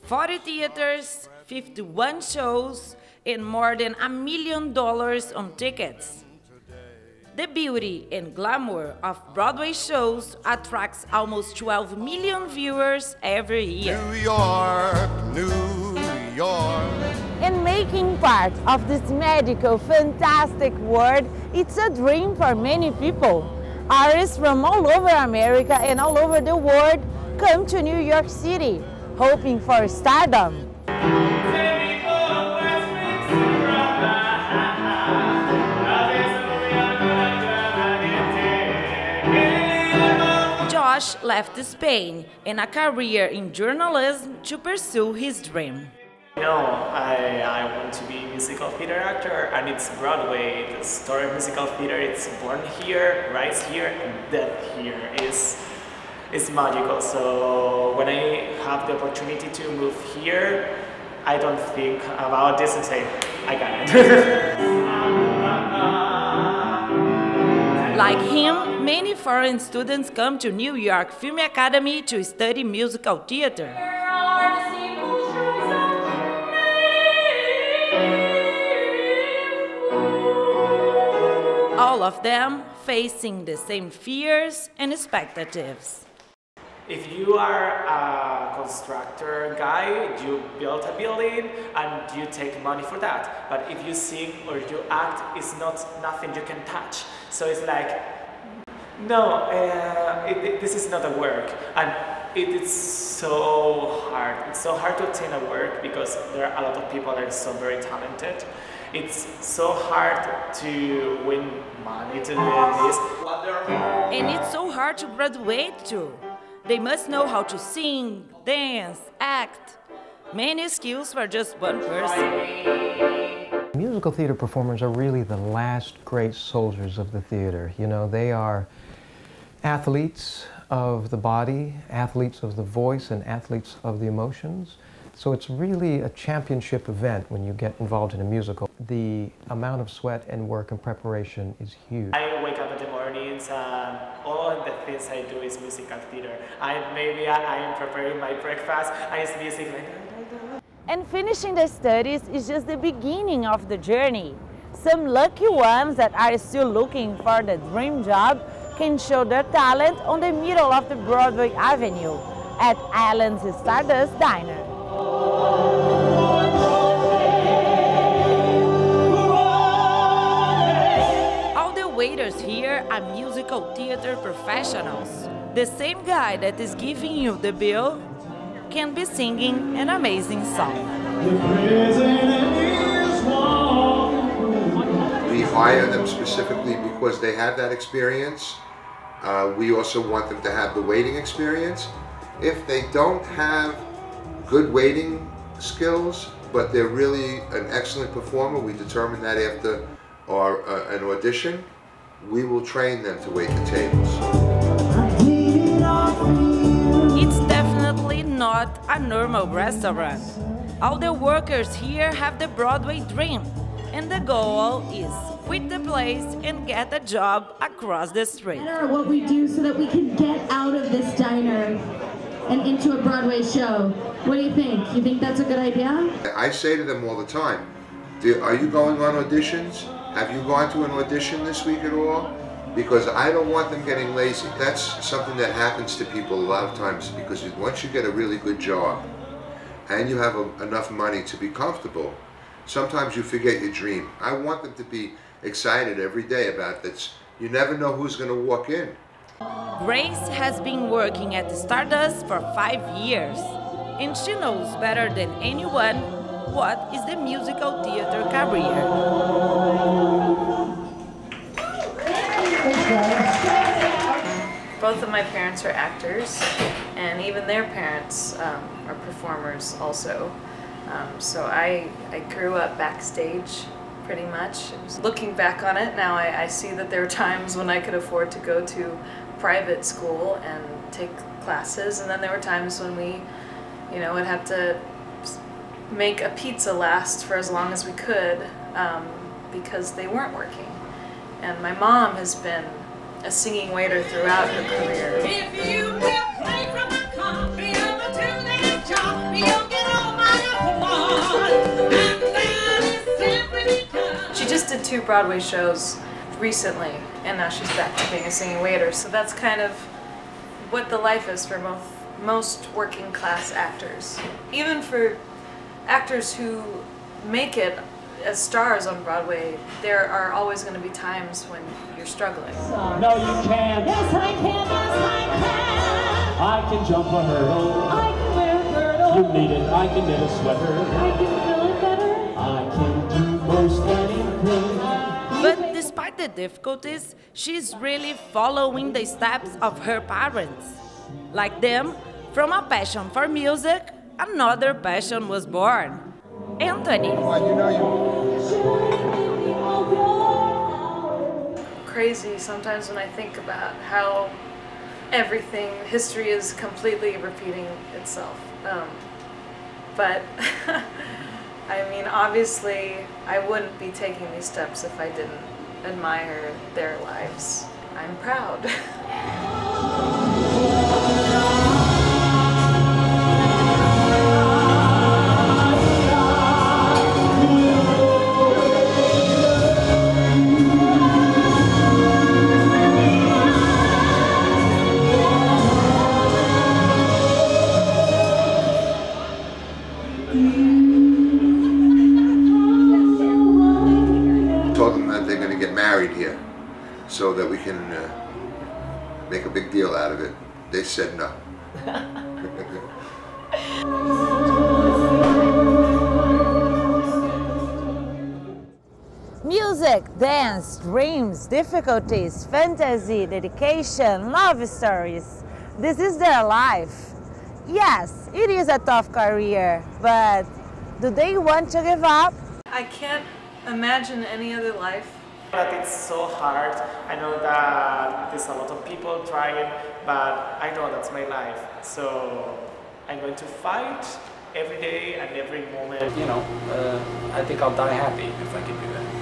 40 theaters, 51 shows, and more than $1 million on tickets. The beauty and glamour of Broadway shows attracts almost 12 million viewers every year. New York, New York. And making part of this magical, fantastic world, it's a dream for many people. Artists from all over America and all over the world come to New York City, hoping for stardom. Josh left Spain and a career in journalism to pursue his dream. I want to be a musical theater actor, and it's Broadway. The story of musical theater, it's born here, rise here, and death here is magical. So when I have the opportunity to move here, I don't think about this and say, I got it. Like him, many foreign students come to New York Film Academy to study musical theater. All of them facing the same fears and expectations. If you are a constructor guy, you build a building and you take money for that. But if you sing or you act, it's not nothing you can touch. So it's like, no, this is not a work. And it's so hard. It's so hard to obtain a work because there are a lot of people that are so very talented. It's so hard to win money to do this. And it's so hard to graduate too. They must know how to sing, dance, act. Many skills for just one person. Musical theater performers are really the last great soldiers of the theater. You know, they are athletes of the body, athletes of the voice, and athletes of the emotions. So it's really a championship event when you get involved in a musical. The amount of sweat and work and preparation is huge. I wake up in the mornings and all of the things I do is musical theater. Maybe I am preparing my breakfast, I use music like that. And finishing the studies is just the beginning of the journey. Some lucky ones that are still looking for the dream job can show their talent on the middle of the Broadway Avenue at Allen's Stardust Diner. All the waiters here are musical theater professionals. The same guy that is giving you the bill can be singing an amazing song. We hire them specifically because they have that experience. We also want them to have the waiting experience. If they don't have good waiting skills, but they're really an excellent performer, we determine that after an audition, we will train them to wait the tables. It's definitely not a normal restaurant. All the workers here have the Broadway dream, and the goal is quit the place and get a job across the street. What we do so that we can get out of this diner and into a Broadway show. What do you think? You think that's a good idea? I say to them all the time, are you going on auditions? Have you gone to an audition this week at all? Because I don't want them getting lazy. That's something that happens to people a lot of times, because once you get a really good job and you have enough money to be comfortable, sometimes you forget your dream. I want them to be excited every day about this. You never know who's going to walk in. Grace has been working at Stardust for 5 years, and she knows better than anyone what is the musical theater career. Both of my parents are actors, and even their parents are performers also. So I grew up backstage pretty much. Looking back on it now, I see that there were times when I could afford to go to private school and take classes, and then there were times when we, would have to make a pizza last for as long as we could because they weren't working. And my mom has been a singing waiter throughout her career. If you will play from the country, to that job, you'll get 2 Broadway shows recently, and now she's back to being a singing waiter. So that's kind of what the life is for most working class actors. Even for actors who make it as stars on Broadway, there are always going to be times when you're struggling. No, you can't. Yes, I can. Yes, I can. I can jump a hurdle. I can wear a girdle. You need it. I can knit a sweater. I can feel it better. I can do most anything. But despite the difficulties, she's really following the steps of her parents. Like them, from a passion for music, another passion was born. Anthony. Crazy sometimes when I think about how history is completely repeating itself. But I mean, obviously, I wouldn't be taking these steps if I didn't admire their lives. I'm proud. Told them that they're going to get married here so that we can make a big deal out of it. They said no. Music, dance, dreams, difficulties, fantasy, dedication, love stories. This is their life. Yes, it is a tough career, but do they want to give up? I can't imagine any other life. But it's so hard. I know that there's a lot of people trying, but I know that's my life. So I'm going to fight every day and every moment. You know, I think I'll die happy if I can do that.